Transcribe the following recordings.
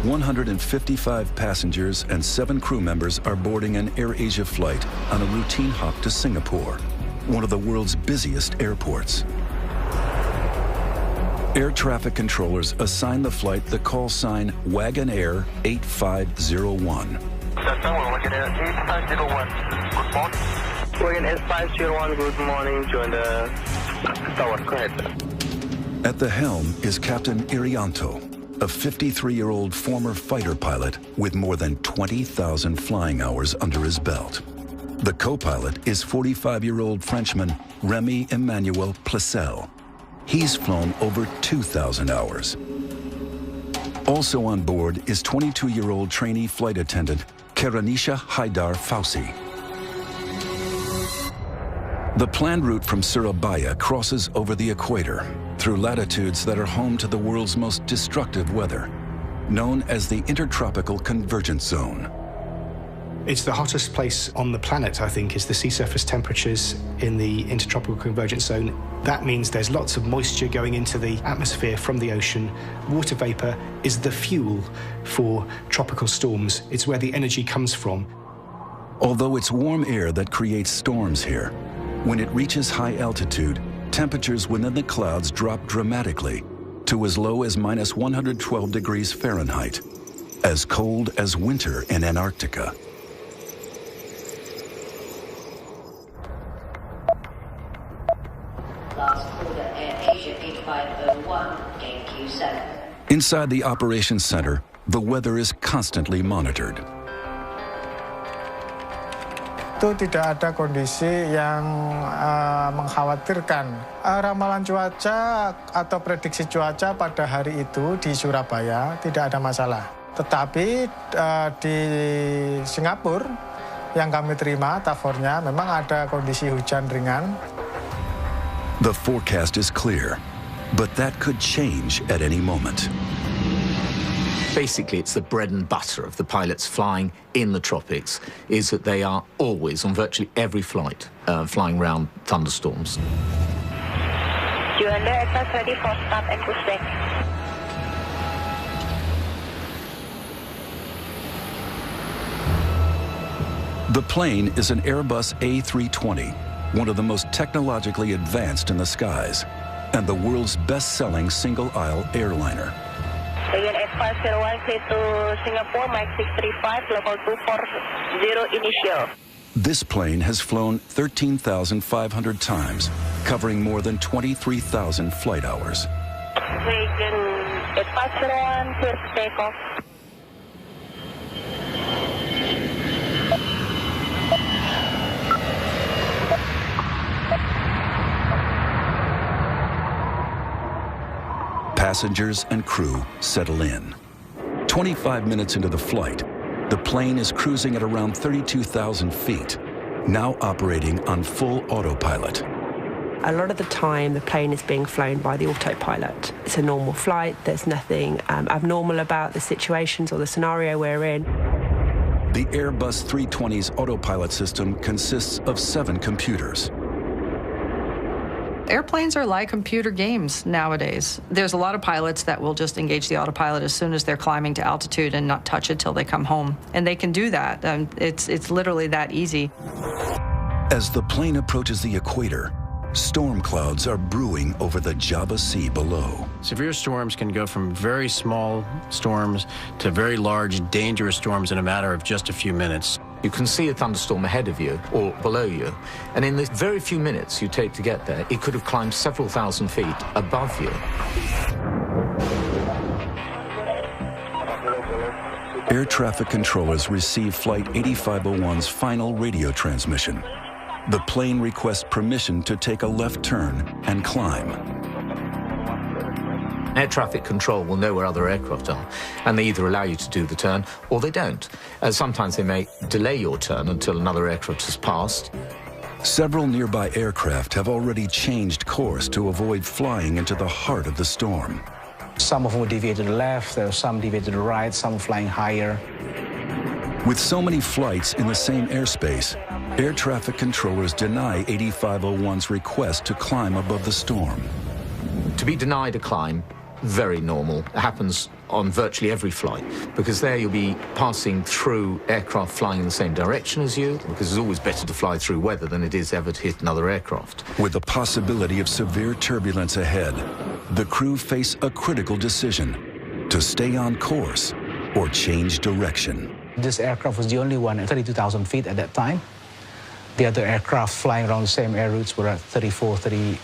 155 passengers and 7 crew members are boarding an AirAsia flight on a routine hop to Singapore, one of the world's busiest airports. Air traffic controllers assign the flight the call sign Wagon Air 8501. Wagon Air 8501, good morning. Wagon Air 501, good morning, join the tower, go ahead. At the helm is Captain Irianto, a 53-year-old former fighter pilot with more than 20,000 flying hours under his belt. The co-pilot is 45-year-old Frenchman Remy Emmanuel Placel. He's flown over 2,000 hours. Also on board is 22-year-old trainee flight attendant Karanisha Haidar Fauci. The planned route from Surabaya crosses over the equator through latitudes that are home to the world's most destructive weather, known as the Intertropical Convergence Zone. It's the hottest place on the planet, I think, is the sea surface temperatures in the Intertropical Convergence Zone. That means there's lots of moisture going into the atmosphere from the ocean. Water vapor is the fuel for tropical storms. It's where the energy comes from. Although it's warm air that creates storms here, when it reaches high altitude, temperatures within the clouds drop dramatically to as low as minus 112 degrees Fahrenheit, as cold as winter in Antarctica. Last order, AirAsia 8501, gain Q7. Inside the operations center, the weather is constantly monitored. Itu tidak ada kondisi yang mengkhawatirkan. Ramalan cuaca atau prediksi cuaca pada hari itu di Surabaya tidak ada masalah. Tetapi di Singapura yang kami terima tafornya memang ada kondisi hujan ringan. The forecast is clear, but that could change at any moment. Basically, it's the bread and butter of the pilots flying in the tropics, is that they are always, on virtually every flight, flying around thunderstorms. Juanda Airbus ready for start and push back. The plane is an Airbus A320, one of the most technologically advanced in the skies, and the world's best-selling single-aisle airliner. Wagon Air 501, clear to Singapore, Mike 635, level 240 initial. This plane has flown 13,500 times, covering more than 23,000 flight hours. Wagon Air 501, clear to takeoff. Passengers and crew settle in. 25 minutes into the flight, the plane is cruising at around 32,000 feet, now operating on full autopilot. A lot of the time, the plane is being flown by the autopilot. It's a normal flight. There's nothing abnormal about the situations or the scenario we're in. The Airbus 320's autopilot system consists of 7 computers. Airplanes are like computer games nowadays. There's a lot of pilots that will just engage the autopilot as soon as they're climbing to altitude and not touch it till they come home. And they can do that. It's literally that easy. As the plane approaches the equator, storm clouds are brewing over the Java Sea below. Severe storms can go from very small storms to very large, dangerous storms in a matter of just a few minutes. You can see a thunderstorm ahead of you or below you, and in the very few minutes you take to get there, it could have climbed several thousand feet above you. Air traffic controllers receive Flight 8501's final radio transmission. The plane requests permission to take a left turn and climb. Air traffic control will know where other aircraft are, and they either allow you to do the turn or they don't. Sometimes they may delay your turn until another aircraft has passed. Several nearby aircraft have already changed course to avoid flying into the heart of the storm. Some of them will deviate to the left, there are some deviate to the right, some flying higher. With so many flights in the same airspace, air traffic controllers deny 8501's request to climb above the storm. To be denied a climb very normal. It happens on virtually every flight, because there you'll be passing through aircraft flying in the same direction as you, because it's always better to fly through weather than it is ever to hit another aircraft. With the possibility of severe turbulence ahead, the crew face a critical decision: to stay on course or change direction. This aircraft was the only one at 32,000 feet at that time. The other aircraft flying around the same air routes were at 30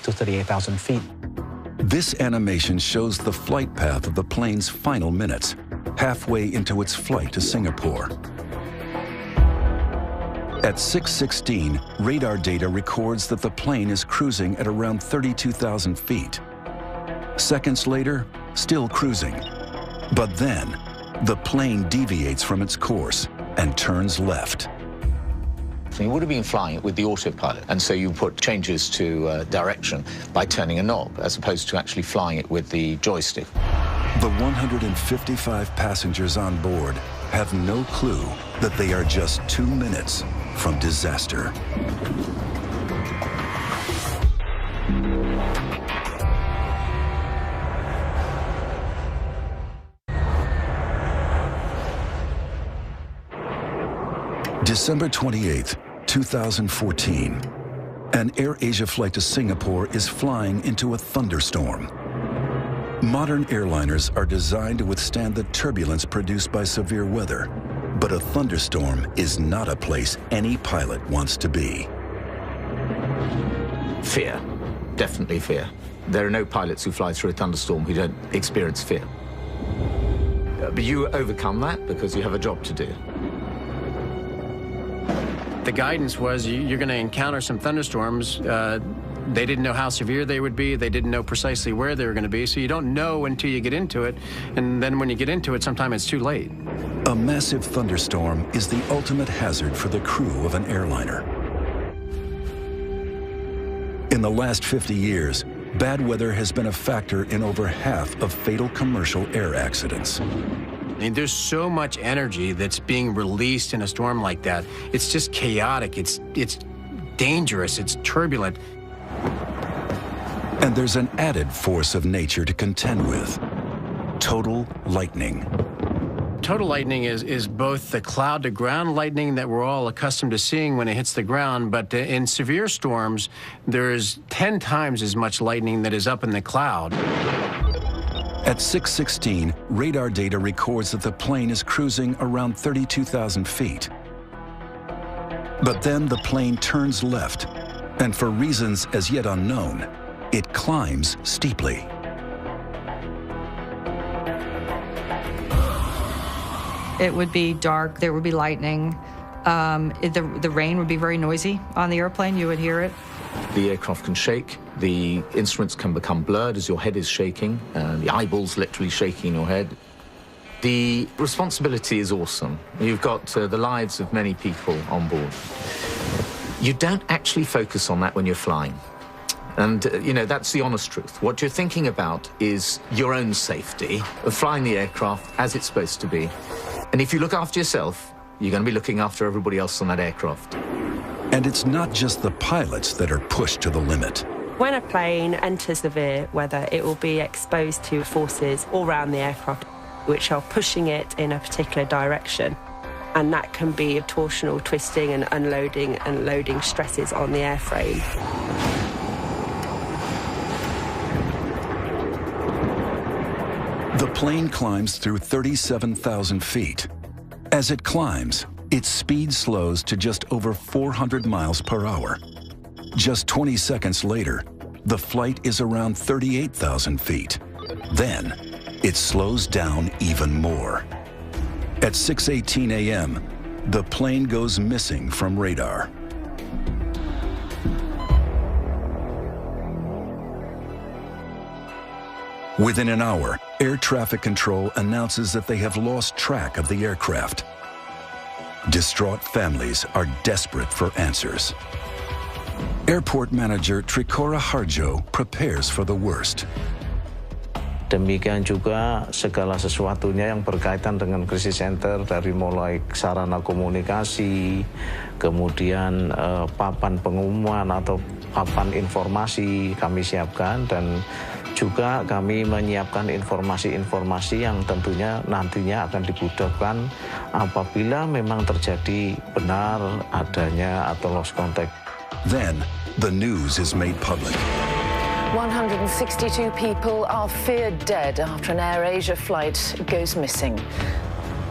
to 38,000 feet. This animation shows the flight path of the plane's final minutes, halfway into its flight to Singapore. At 6:16, radar data records that the plane is cruising at around 32,000 feet. Seconds later, still cruising. But then, the plane deviates from its course and turns left. You would have been flying it with the autopilot, and so you put changes to direction by turning a knob, as opposed to actually flying it with the joystick. The 155 passengers on board have no clue that they are just 2 minutes from disaster. December 28th, 2014. An AirAsia flight to Singapore is flying into a thunderstorm. Modern airliners are designed to withstand the turbulence produced by severe weather, but a thunderstorm is not a place any pilot wants to be. Fear. Definitely fear. There are no pilots who fly through a thunderstorm who don't experience fear. But you overcome that because you have a job to do. The guidance was you're going to encounter some thunderstorms. They didn't know how severe they would be. They didn't know precisely where they were going to be. So you don't know until you get into it. And then when you get into it, sometimes it's too late. A massive thunderstorm is the ultimate hazard for the crew of an airliner. In the last 50 years, bad weather has been a factor in over half of fatal commercial air accidents. I mean, there's so much energy that's being released in a storm like that. It's just chaotic. It's dangerous. It's turbulent. And there's an added force of nature to contend with: total lightning. Total lightning is both the cloud-to-ground lightning that we're all accustomed to seeing when it hits the ground, but in severe storms, there's 10 times as much lightning that is up in the cloud. At 6:16, radar data records that the plane is cruising around 32,000 feet. But then the plane turns left, and for reasons as yet unknown, it climbs steeply. It would be dark, there would be lightning. The rain would be very noisy on the airplane, you would hear it. The aircraft can shake, the instruments can become blurred as your head is shaking, the eyeballs literally shaking your head. The responsibility is awesome. You've got the lives of many people on board. You don't actually focus on that when you're flying. And, you know, that's the honest truth. What you're thinking about is your own safety of flying the aircraft as it's supposed to be. And if you look after yourself, you're going to be looking after everybody else on that aircraft. And it's not just the pilots that are pushed to the limit. When a plane enters severe weather, it will be exposed to forces all around the aircraft, which are pushing it in a particular direction. And that can be torsional twisting and unloading and loading stresses on the airframe. The plane climbs through 37,000 feet. As it climbs, its speed slows to just over 400 miles per hour. Just 20 seconds later, the flight is around 38,000 feet. Then, it slows down even more. At 6:18 a.m., the plane goes missing from radar. Within an hour, air traffic control announces that they have lost track of the aircraft. Distraught families are desperate for answers. Airport manager Trikora Harjo prepares for the worst. Demikian juga segala sesuatunya yang berkaitan dengan krisis center, dari mulai sarana komunikasi, kemudian papan pengumuman atau papan informasi kami siapkan, dan Juga kami menyiapkan informasi-informasi yang tentunya nantinya akan dibutuhkan apabila memang terjadi benar adanya atau lost contact. Then, the news is made public. 162 people are feared dead after an AirAsia flight goes missing.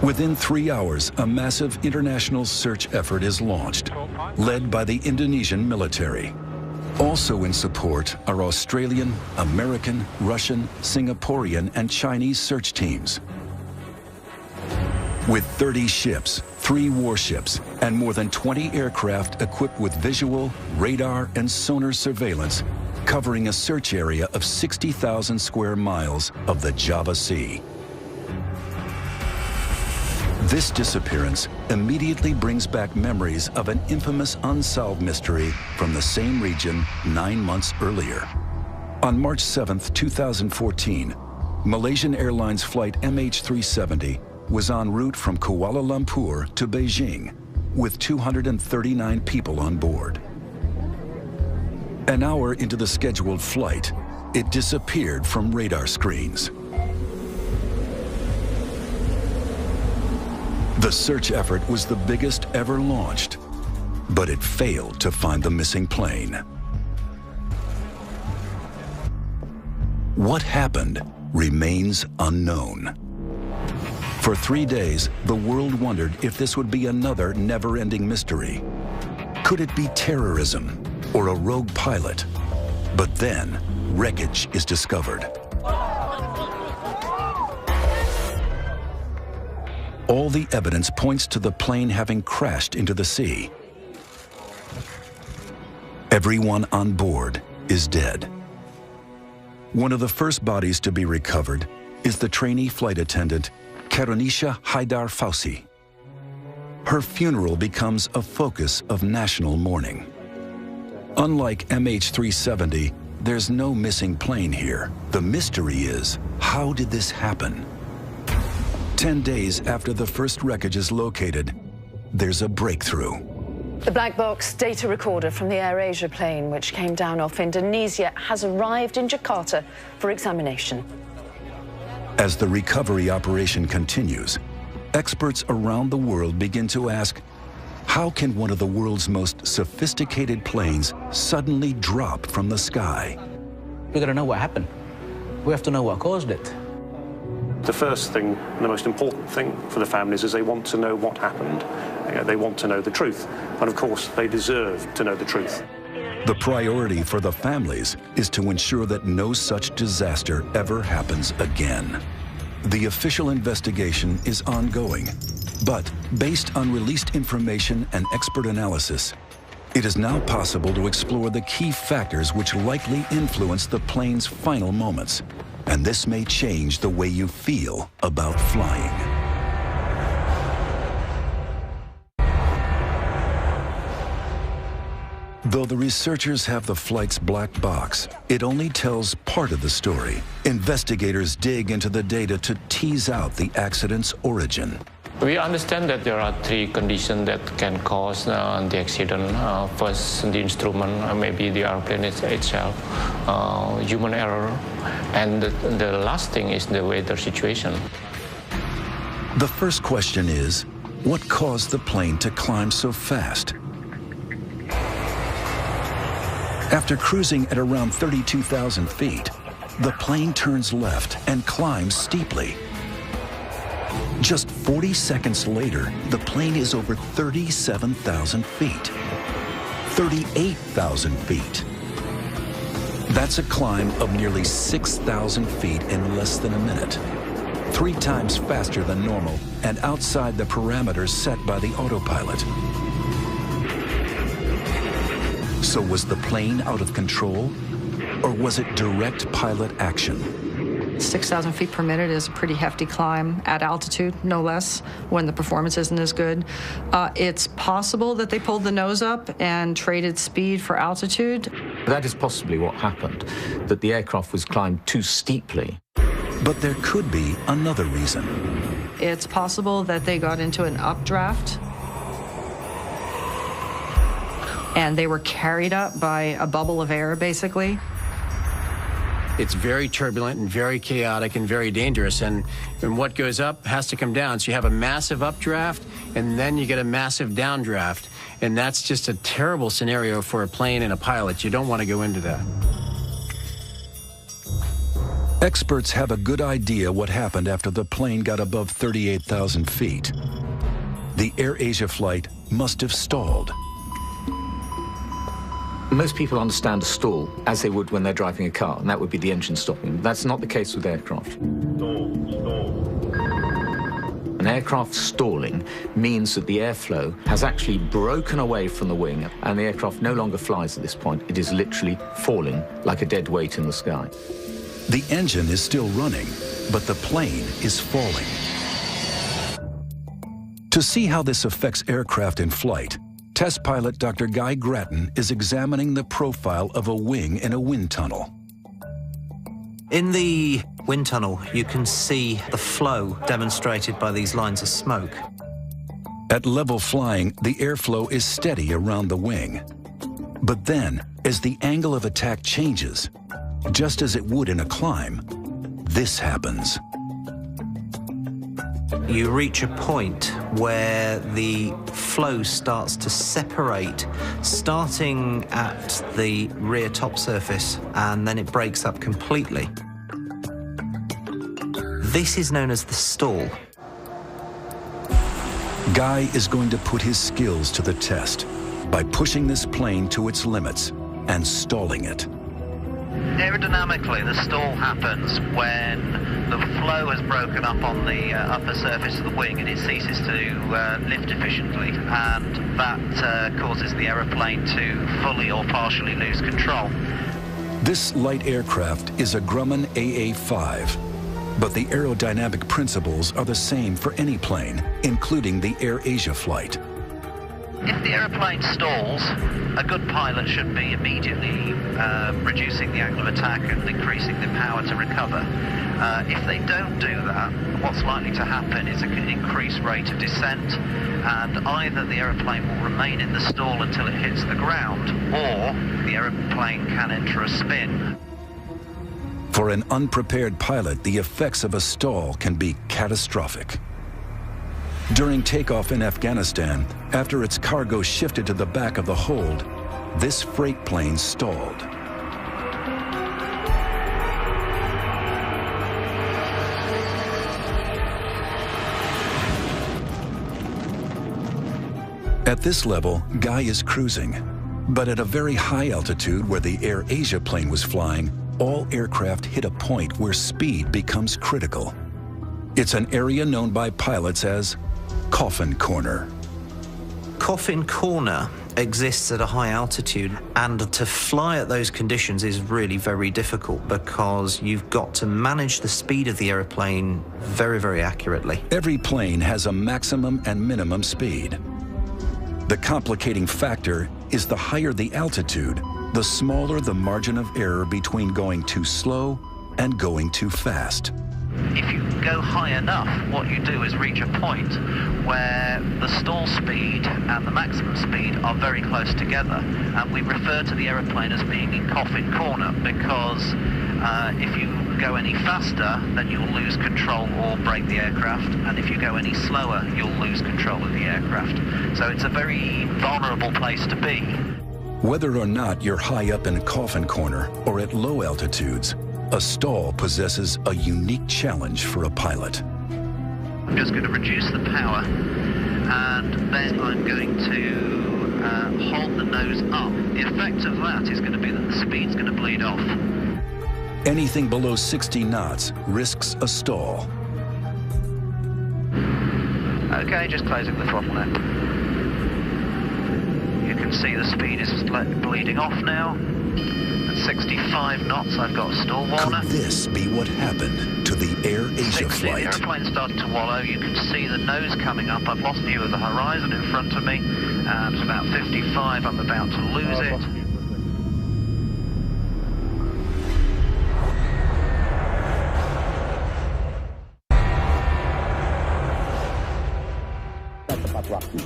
Within 3 hours, a massive international search effort is launched, led by the Indonesian military. Also in support are Australian, American, Russian, Singaporean, and Chinese search teams. With 30 ships, 3 warships, and more than 20 aircraft equipped with visual, radar, and sonar surveillance, covering a search area of 60,000 square miles of the Java Sea. This disappearance immediately brings back memories of an infamous unsolved mystery from the same region 9 months earlier. On March 7, 2014, Malaysian Airlines flight MH370 was en route from Kuala Lumpur to Beijing with 239 people on board. An hour into the scheduled flight, it disappeared from radar screens. The search effort was the biggest ever launched, but it failed to find the missing plane. What happened remains unknown. For 3 days, the world wondered if this would be another never-ending mystery. Could it be terrorism or a rogue pilot? But then, wreckage is discovered. All the evidence points to the plane having crashed into the sea. Everyone on board is dead. One of the first bodies to be recovered is the trainee flight attendant, Karunisha Haidar Fausi. Her funeral becomes a focus of national mourning. Unlike MH370, there's no missing plane here. The mystery is, how did this happen? 10 days after the first wreckage is located, there's a breakthrough. The black box data recorder from the AirAsia plane, which came down off Indonesia, has arrived in Jakarta for examination. As the recovery operation continues, experts around the world begin to ask, how can one of the world's most sophisticated planes suddenly drop from the sky? We gotta know what happened. We have to know what caused it. The first thing, the most important thing for the families is they want to know what happened. They want to know the truth. And of course, they deserve to know the truth. The priority for the families is to ensure that no such disaster ever happens again. The official investigation is ongoing, but based on released information and expert analysis, it is now possible to explore the key factors which likely influence the plane's final moments. And this may change the way you feel about flying. Though the researchers have the flight's black box, it only tells part of the story. Investigators dig into the data to tease out the accident's origin. We understand that there are 3 conditions that can cause the accident. First, the instrument, maybe the airplane itself, human error, and the last thing is the weather situation. The first question is, what caused the plane to climb so fast? After cruising at around 32,000 feet, the plane turns left and climbs steeply. Just 40 seconds later, the plane is over 37,000 feet. 38,000 feet. That's a climb of nearly 6,000 feet in less than a minute. 3 times faster than normal and outside the parameters set by the autopilot. So was the plane out of control, or was it direct pilot action? 6,000 feet per minute is a pretty hefty climb at altitude, no less, when the performance isn't as good. It's possible that they pulled the nose up and traded speed for altitude. That is possibly what happened, that the aircraft was climbed too steeply. But there could be another reason. It's possible that they got into an updraft and they were carried up by a bubble of air, basically. It's very turbulent and very chaotic and very dangerous. And what goes up has to come down. So you have a massive updraft, and then you get a massive downdraft. And that's just a terrible scenario for a plane and a pilot. You don't want to go into that. Experts have a good idea what happened after the plane got above 38,000 feet. The AirAsia flight must have stalled. Most people understand a stall as they would when they're driving a car, and that would be the engine stopping. That's not the case with aircraft. An aircraft stalling means that the airflow has actually broken away from the wing, and the aircraft no longer flies at this point. It is literally falling like a dead weight in the sky. The engine is still running, but the plane is falling. To see how this affects aircraft in flight, test pilot Dr. Guy Grattan is examining the profile of a wing in a wind tunnel. In the wind tunnel, you can see the flow demonstrated by these lines of smoke. At level flying, the airflow is steady around the wing. But then, as the angle of attack changes, just as it would in a climb, this happens. You reach a point where the flow starts to separate, starting at the rear top surface, and then it breaks up completely. This is known as the stall. Guy is going to put his skills to the test by pushing this plane to its limits and stalling it. Aerodynamically, the stall happens when the flow has broken up on the upper surface of the wing and it ceases to lift efficiently, and that causes the aeroplane to fully or partially lose control. This light aircraft is a Grumman AA-5, but the aerodynamic principles are the same for any plane, including the AirAsia flight. If the aeroplane stalls, a good pilot should be immediately reducing the angle of attack and increasing the power to recover. If they don't do that, what's likely to happen is an increased rate of descent, and either the aeroplane will remain in the stall until it hits the ground, or the aeroplane can enter a spin. For an unprepared pilot, the effects of a stall can be catastrophic. During takeoff in Afghanistan, after its cargo shifted to the back of the hold, this freight plane stalled. At this level, Guy is cruising, but at a very high altitude where the AirAsia plane was flying, all aircraft hit a point where speed becomes critical. It's an area known by pilots as Coffin Corner. Coffin Corner exists at a high altitude, and to fly at those conditions is really very difficult because you've got to manage the speed of the aeroplane very, very accurately. Every plane has a maximum and minimum speed. The complicating factor is the higher the altitude, the smaller the margin of error between going too slow and going too fast. If you go high enough, what you do is reach a point where the stall speed and the maximum speed are very close together, and we refer to the aeroplane as being in Coffin Corner because if you go any faster, then you'll lose control or break the aircraft, and if you go any slower, you'll lose control of the aircraft. So it's a very vulnerable place to be. Whether or not you're high up in a Coffin Corner or at low altitudes, a stall possesses a unique challenge for a pilot. I'm just going to reduce the power, and then I'm going to hold the nose up. The effect of that is going to be that the speed's going to bleed off. Anything below 60 knots risks a stall. Okay, just closing the throttle now. You can see the speed is bleeding off now. At 65 knots, I've got a stall warner. Could this be what happened to the AirAsia flight? The airplane started to wallow. You can see the nose coming up. I've lost view of the horizon in front of me. It's about 55. I'm about to lose it.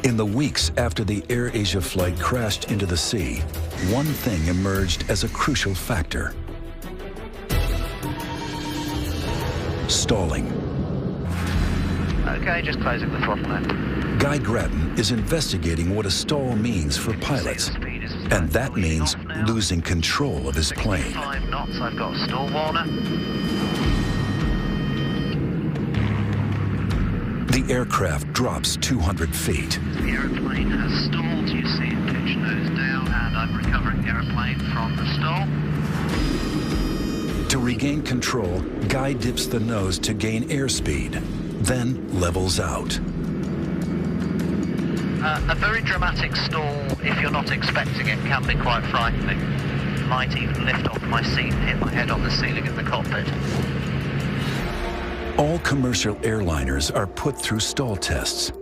In the weeks after the AirAsia flight crashed into the sea, one thing emerged as a crucial factor. stalling. Okay, just closing the throttle now. Guy Grattan is investigating what a stall means for pilots, and that means losing control of his plane. 5 knots, I've got a stall warner. The aircraft drops 200 feet. The aeroplane has stalled, you see it pitch nose down, and I'm recovering the aeroplane from the stall. To regain control, Guy dips the nose to gain airspeed, then levels out. A very dramatic stall, if you're not expecting it, can be quite frightening. Might even lift off my seat and hit my head on the ceiling of the cockpit. All commercial airliners are put through stall tests.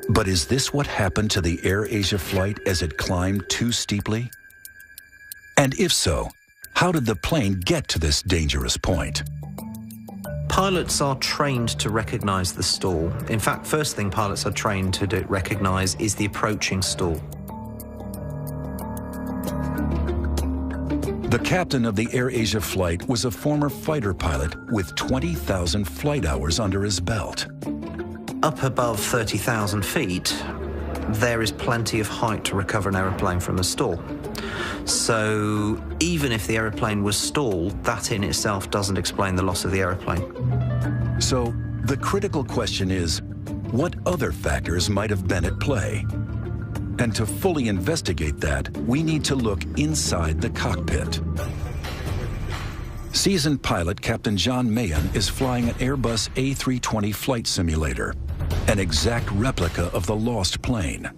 But is this what happened to the AirAsia flight as it climbed too steeply? And if so, how did the plane get to this dangerous point? Pilots are trained to recognize the stall. In fact, first thing pilots are trained to recognize is the approaching stall. The captain of the AirAsia flight was a former fighter pilot with 20,000 flight hours under his belt. Up above 30,000 feet, there is plenty of height to recover an aeroplane from a stall. So even if the aeroplane was stalled, that in itself doesn't explain the loss of the aeroplane. So the critical question is, what other factors might have been at play? And to fully investigate that, we need to look inside the cockpit. Seasoned pilot Captain John Mahan is flying an Airbus A320 flight simulator, an exact replica of the lost plane.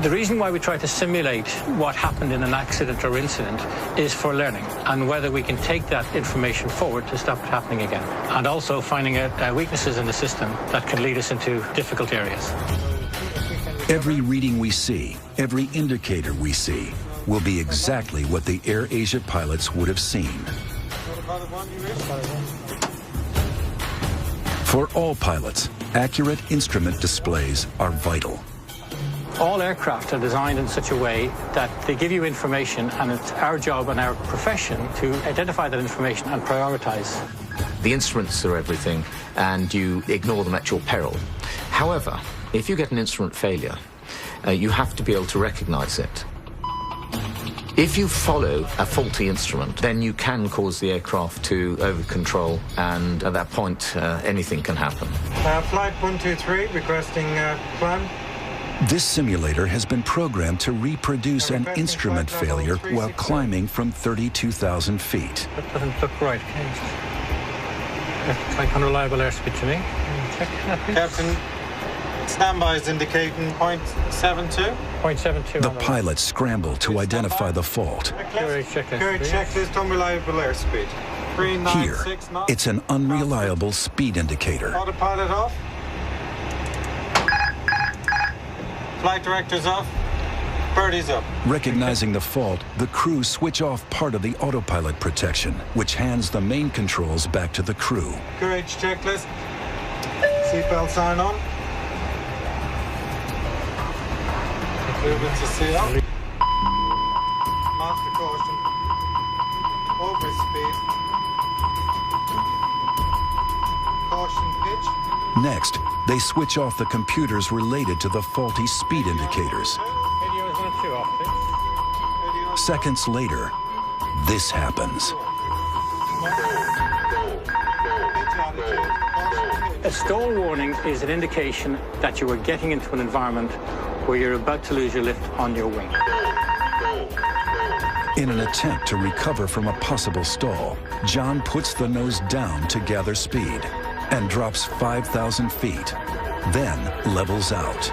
The reason why we try to simulate what happened in an accident or incident is for learning and whether we can take that information forward to stop it happening again, and also finding out weaknesses in the system that can lead us into difficult areas. Every reading we see, every indicator we see, will be exactly what the AirAsia pilots would have seen. For all pilots, accurate instrument displays are vital. All aircraft are designed in such a way that they give you information, and it's our job and our profession to identify that information and prioritize. The instruments are everything, and you ignore them at your peril. However, if you get an instrument failure, you have to be able to recognize it. If you follow a faulty instrument, then you can cause the aircraft to over-control, and at that point, anything can happen. Flight 123, requesting climb. This simulator has been programmed to reproduce an instrument failure while climbing from 32,000 feet. That doesn't look right. Looks like unreliable airspeed to me. Check that, please. Captain, standby is indicating 0.72. 0.72. The pilots scramble to identify the fault. Current checklist, unreliable airspeed. 396 Here, knots. it's an unreliable speed indicator. Autopilot off. Flight director's off. Birdie's up. Recognizing the fault, the crew switch off part of the autopilot protection, which hands the main controls back to the crew. Courage checklist. Seatbelt sign on. Movement to CL. Master caution. Overspeed. Caution pitch. Next, they switch off the computers related to the faulty speed indicators. Seconds later, this happens. A stall warning is an indication that you are getting into an environment where you're about to lose your lift on your wing. In an attempt to recover from a possible stall, John puts the nose down to gather speed and drops 5,000 feet, then levels out.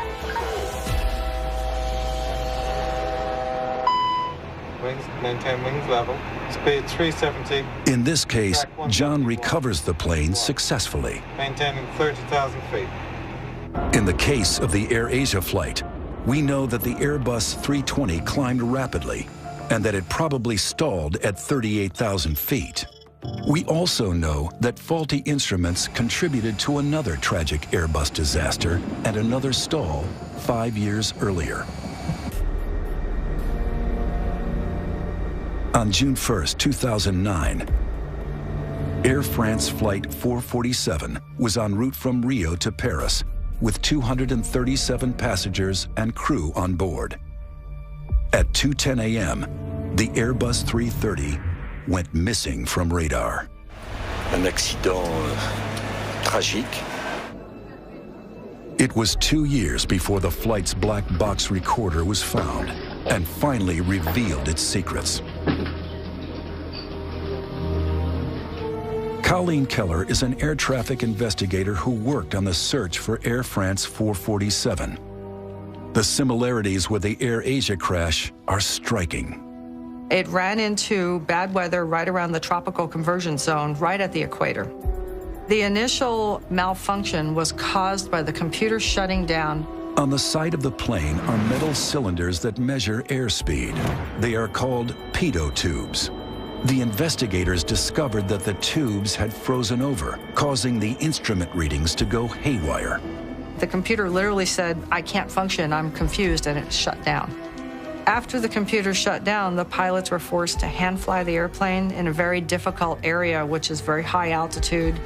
Wings, maintain wings level. Speed 370. In this case, John recovers the plane successfully. Maintaining 30,000 feet. In the case of the AirAsia flight, we know that the Airbus 320 climbed rapidly and that it probably stalled at 38,000 feet. We also know that faulty instruments contributed to another tragic Airbus disaster and another stall 5 years earlier. On June 1st, 2009, Air France Flight 447 was en route from Rio to Paris with 237 passengers and crew on board. At 2:10 a.m., the Airbus 330 went missing from radar. Un accident tragique. It was 2 years before the flight's black box recorder was found and finally revealed its secrets. Colleen Keller is an air traffic investigator who worked on the search for Air France 447. The similarities with the AirAsia crash are striking. It ran into bad weather right around the tropical conversion zone, right at the equator. The initial malfunction was caused by the computer shutting down. On the side of the plane are metal cylinders that measure airspeed. They are called pitot tubes. The investigators discovered that the tubes had frozen over, causing the instrument readings to go haywire. The computer literally said, "I can't function, I'm confused," and it shut down. After the computer shut down, the pilots were forced to hand fly the airplane in a very difficult area, which is very high altitude.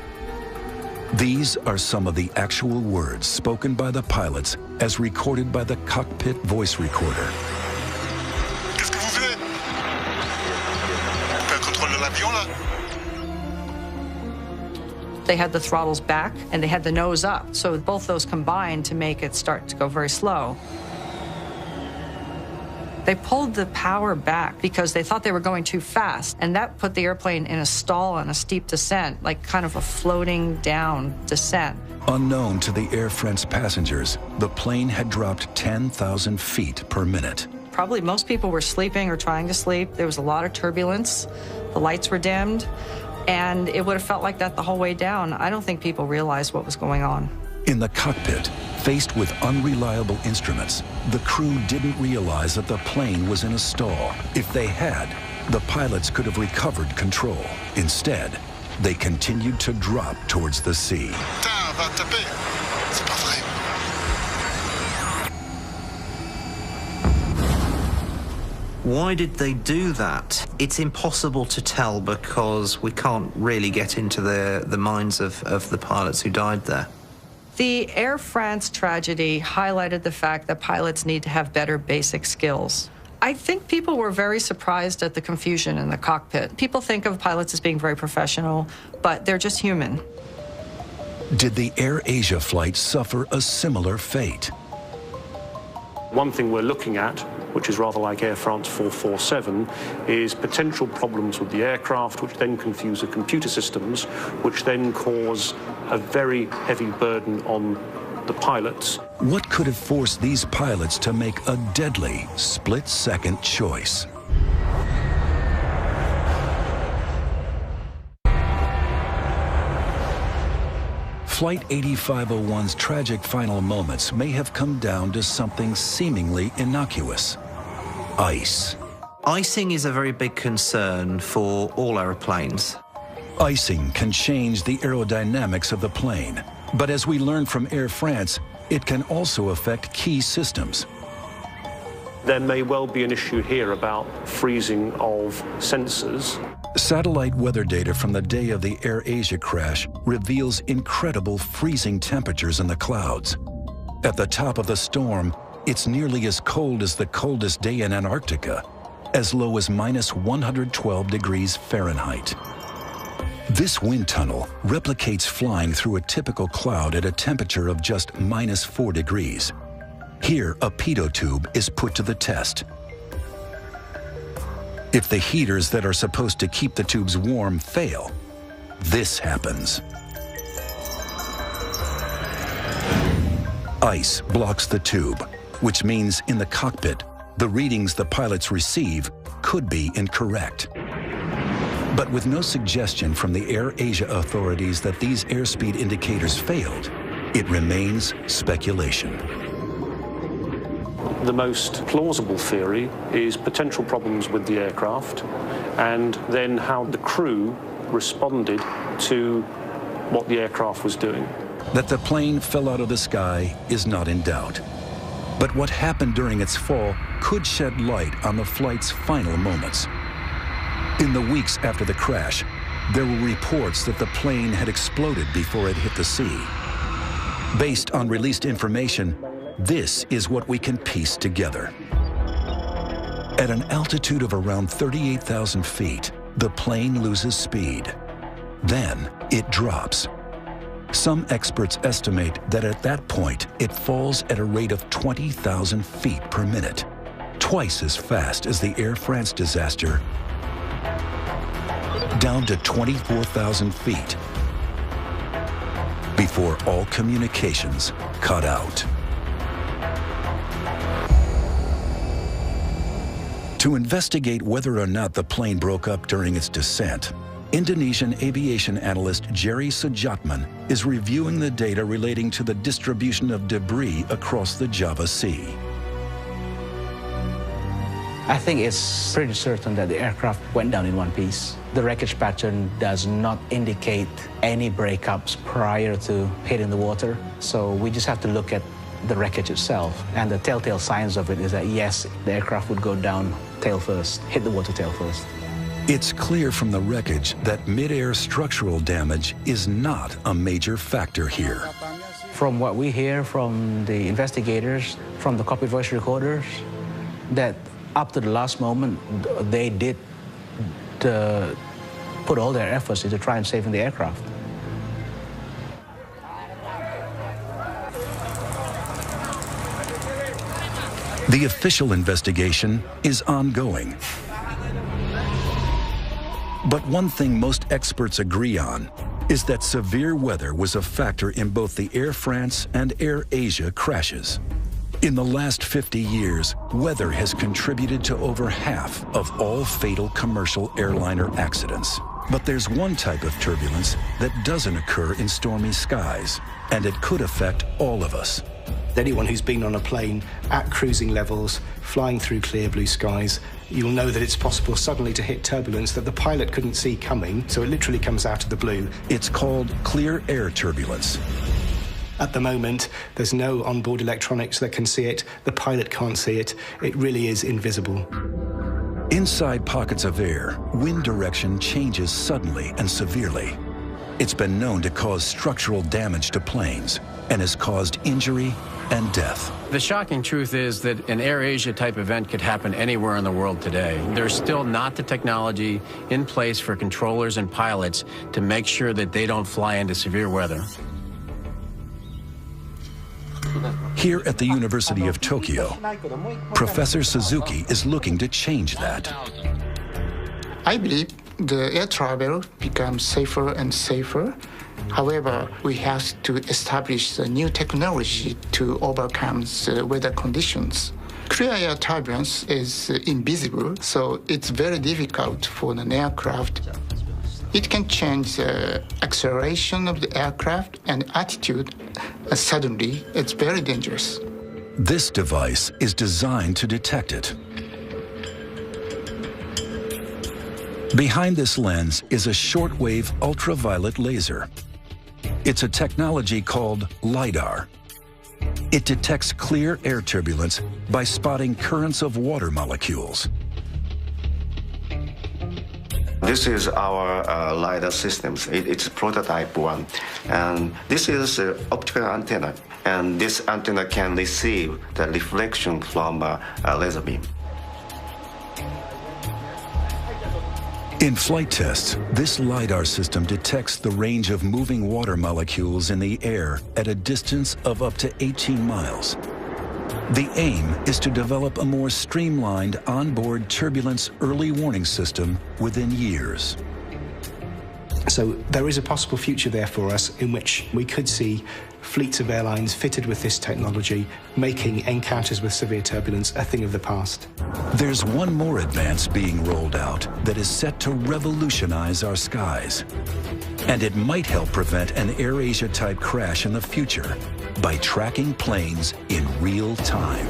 These are some of the actual words spoken by the pilots as recorded by the cockpit voice recorder. Qu'est-ce que vous voulez? T'as le contrôle de l'avion, là? They had the throttles back and they had the nose up, so both those combined to make it start to go very slow. They pulled the power back because they thought they were going too fast, and that put the airplane in a stall on a steep descent, like kind of a floating down descent. Unknown to the Air France passengers, the plane had dropped 10,000 feet per minute. Probably most people were sleeping or trying to sleep. There was a lot of turbulence. The lights were dimmed, and it would have felt like that the whole way down. I don't think people realized what was going on. In the cockpit, faced with unreliable instruments, the crew didn't realize that the plane was in a stall. If they had, the pilots could have recovered control. Instead, they continued to drop towards the sea. Putain, va taper. C'est pas vrai. Why did they do that? It's impossible to tell because we can't really get into the minds of the pilots who died there. The Air France tragedy highlighted the fact that pilots need to have better basic skills. I think people were very surprised at the confusion in the cockpit. People think of pilots as being very professional, but they're just human. Did the AirAsia flight suffer a similar fate? One thing we're looking at, which is rather like Air France 447, is potential problems with the aircraft, which then confuse the computer systems, which then cause a very heavy burden on the pilots. What could have forced these pilots to make a deadly split-second choice? Flight 8501's tragic final moments may have come down to something seemingly innocuous: ice. Icing is a very big concern for all aeroplanes. Icing can change the aerodynamics of the plane, but as we learned from Air France, it can also affect key systems. There may well be an issue here about freezing of sensors. Satellite weather data from the day of the AirAsia crash reveals incredible freezing temperatures in the clouds. At the top of the storm, it's nearly as cold as the coldest day in Antarctica, as low as -112 degrees Fahrenheit. This wind tunnel replicates flying through a typical cloud at a temperature of just -4 degrees. Here, a pitot tube is put to the test. If the heaters that are supposed to keep the tubes warm fail, this happens. Ice blocks the tube, which means in the cockpit, the readings the pilots receive could be incorrect. But with no suggestion from the AirAsia authorities that these airspeed indicators failed, it remains speculation. The most plausible theory is potential problems with the aircraft and then how the crew responded to what the aircraft was doing. That the plane fell out of the sky is not in doubt. But what happened during its fall could shed light on the flight's final moments. In the weeks after the crash, there were reports that the plane had exploded before it hit the sea. Based on released information, this is what we can piece together. At an altitude of around 38,000 feet, the plane loses speed. Then it drops. Some experts estimate that at that point, it falls at a rate of 20,000 feet per minute, twice as fast as the Air France disaster, down to 24,000 feet, before all communications cut out. To investigate whether or not the plane broke up during its descent, Indonesian aviation analyst Jerry Sujatman is reviewing the data relating to the distribution of debris across the Java Sea. I think it's pretty certain that the aircraft went down in one piece. The wreckage pattern does not indicate any breakups prior to hitting the water, so we just have to look at the wreckage itself. And the telltale signs of it is that, yes, the aircraft would go down tail first, hit the water tail first. It's clear from the wreckage that mid-air structural damage is not a major factor here. From what we hear from the investigators, from the cockpit voice recorders, that up to the last moment, they did put all their efforts into trying to save the aircraft. The official investigation is ongoing. But one thing most experts agree on is that severe weather was a factor in both the Air France and AirAsia crashes. In the last 50 years, weather has contributed to over half of all fatal commercial airliner accidents. But there's one type of turbulence that doesn't occur in stormy skies, and it could affect all of us. Anyone who's been on a plane at cruising levels, flying through clear blue skies, you'll know that it's possible suddenly to hit turbulence that the pilot couldn't see coming, so it literally comes out of the blue. It's called clear air turbulence. At the moment, there's no onboard electronics that can see it. The pilot can't see it. It really is invisible. Inside pockets of air, wind direction changes suddenly and severely. It's been known to cause structural damage to planes and has caused injury and death. The shocking truth is that an AirAsia type event could happen anywhere in the world today. There's still not the technology in place for controllers and pilots to make sure that they don't fly into severe weather. Here at the University of Tokyo, Professor Suzuki is looking to change that. I believe the air travel becomes safer and safer. However, we have to establish a new technology to overcome the weather conditions. Clear air turbulence is invisible, so it's very difficult for an aircraft. It can change the acceleration of the aircraft and attitude suddenly. It's very dangerous. This device is designed to detect it. Behind this lens is a shortwave ultraviolet laser. It's a technology called LiDAR. It detects clear air turbulence by spotting currents of water molecules. This is our LiDAR systems. It's prototype one. And this is an optical antenna. And this antenna can receive the reflection from a laser beam. In flight tests, this LiDAR system detects the range of moving water molecules in the air at a distance of up to 18 miles. The aim is to develop a more streamlined onboard turbulence early warning system within years. So there is a possible future there for us in which we could see fleets of airlines fitted with this technology, making encounters with severe turbulence a thing of the past. There's one more advance being rolled out that is set to revolutionize our skies. And it might help prevent an AirAsia type crash in the future by tracking planes in real time.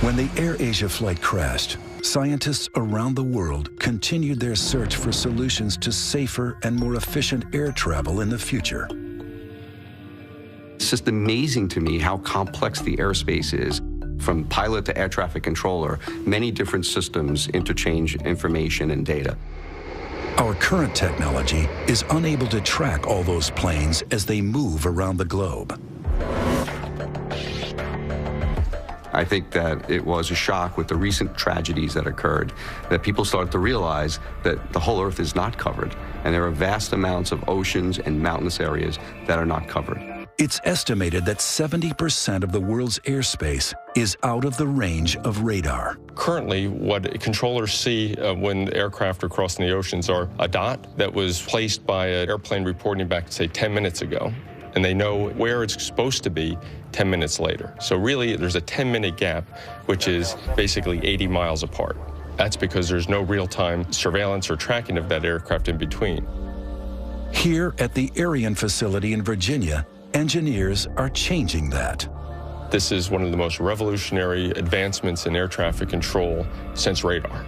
When the AirAsia flight crashed, scientists around the world continued their search for solutions to safer and more efficient air travel in the future. It's just amazing to me how complex the airspace is. From pilot to air traffic controller, many different systems interchange information and data. Our current technology is unable to track all those planes as they move around the globe. I think that it was a shock with the recent tragedies that occurred, that people started to realize that the whole Earth is not covered, and there are vast amounts of oceans and mountainous areas that are not covered. It's estimated that 70% of the world's airspace is out of the range of radar. Currently, what controllers see when aircraft are crossing the oceans are a dot that was placed by an airplane reporting back, say, 10 minutes ago, and they know where it's supposed to be 10 minutes later. So really, there's a 10-minute gap, which is basically 80 miles apart. That's because there's no real-time surveillance or tracking of that aircraft in between. Here at the Ariane facility in Virginia, engineers are changing that. This is one of the most revolutionary advancements in air traffic control since radar.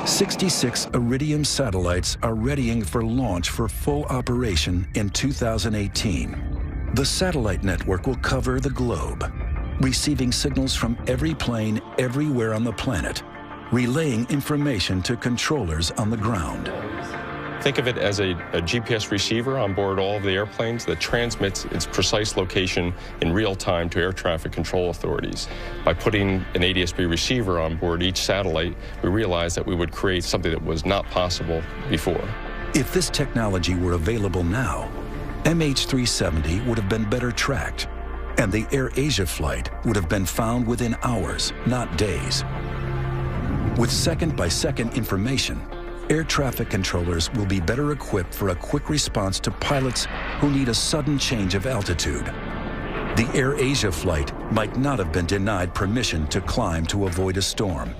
66 Iridium satellites are readying for launch for full operation in 2018. The satellite network will cover the globe, receiving signals from every plane everywhere on the planet, relaying information to controllers on the ground. Think of it as a GPS receiver on board all of the airplanes that transmits its precise location in real time to air traffic control authorities. By putting an ADS-B receiver on board each satellite, we realized that we would create something that was not possible before. If this technology were available now, MH370 would have been better tracked, and the AirAsia flight would have been found within hours, not days. With second-by-second information, air traffic controllers will be better equipped for a quick response to pilots who need a sudden change of altitude. The AirAsia flight might not have been denied permission to climb to avoid a storm.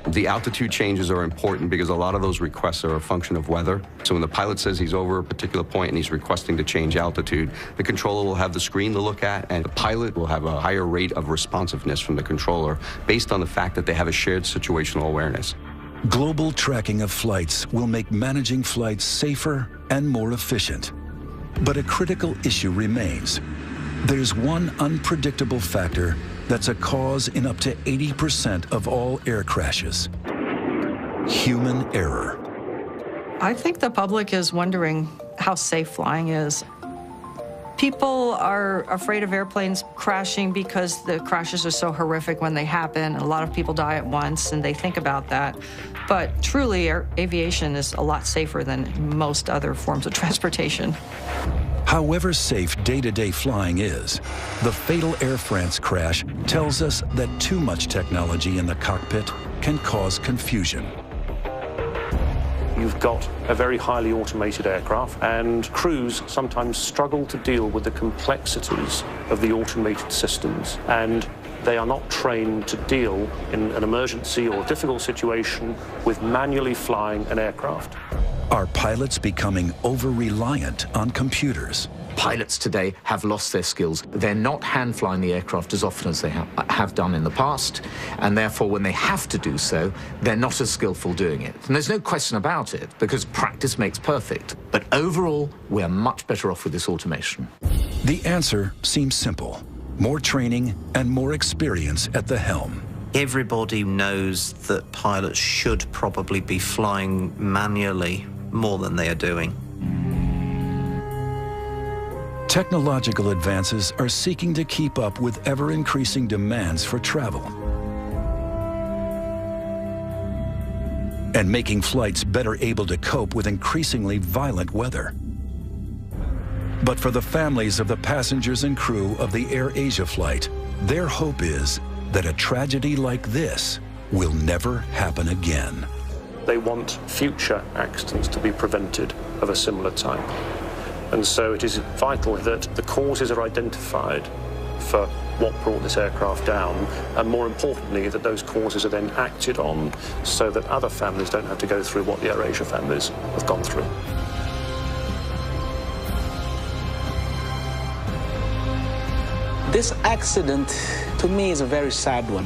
The altitude changes are important because a lot of those requests are a function of weather. So when the pilot says he's over a particular point and he's requesting to change altitude, the controller will have the screen to look at, and the pilot will have a higher rate of responsiveness from the controller based on the fact that they have a shared situational awareness. Global tracking of flights will make managing flights safer and more efficient. But a critical issue remains. There's one unpredictable factor that's a cause in up to 80% of all air crashes: human error. I think the public is wondering how safe flying is. People are afraid of airplanes crashing because the crashes are so horrific when they happen. A lot of people die at once, and they think about that. But truly, aviation is a lot safer than most other forms of transportation. However safe day-to-day flying is, the fatal Air France crash tells us that too much technology in the cockpit can cause confusion. You've got a very highly automated aircraft, and crews sometimes struggle to deal with the complexities of the automated systems, and they are not trained to deal in an emergency or difficult situation with manually flying an aircraft. Are pilots becoming over-reliant on computers? Pilots today have lost their skills. They're not hand-flying the aircraft as often as they have done in the past, and therefore when they have to do so, they're not as skillful doing it. And there's no question about it, because practice makes perfect. But overall, we're much better off with this automation. The answer seems simple: more training and more experience at the helm. Everybody knows that pilots should probably be flying manually more than they are doing. Technological advances are seeking to keep up with ever-increasing demands for travel and making flights better able to cope with increasingly violent weather. But for the families of the passengers and crew of the AirAsia flight, their hope is that a tragedy like this will never happen again. They want future accidents to be prevented of a similar type. And so it is vital that the causes are identified for what brought this aircraft down, and more importantly, that those causes are then acted on so that other families don't have to go through what the AirAsia families have gone through. This accident, to me, is a very sad one.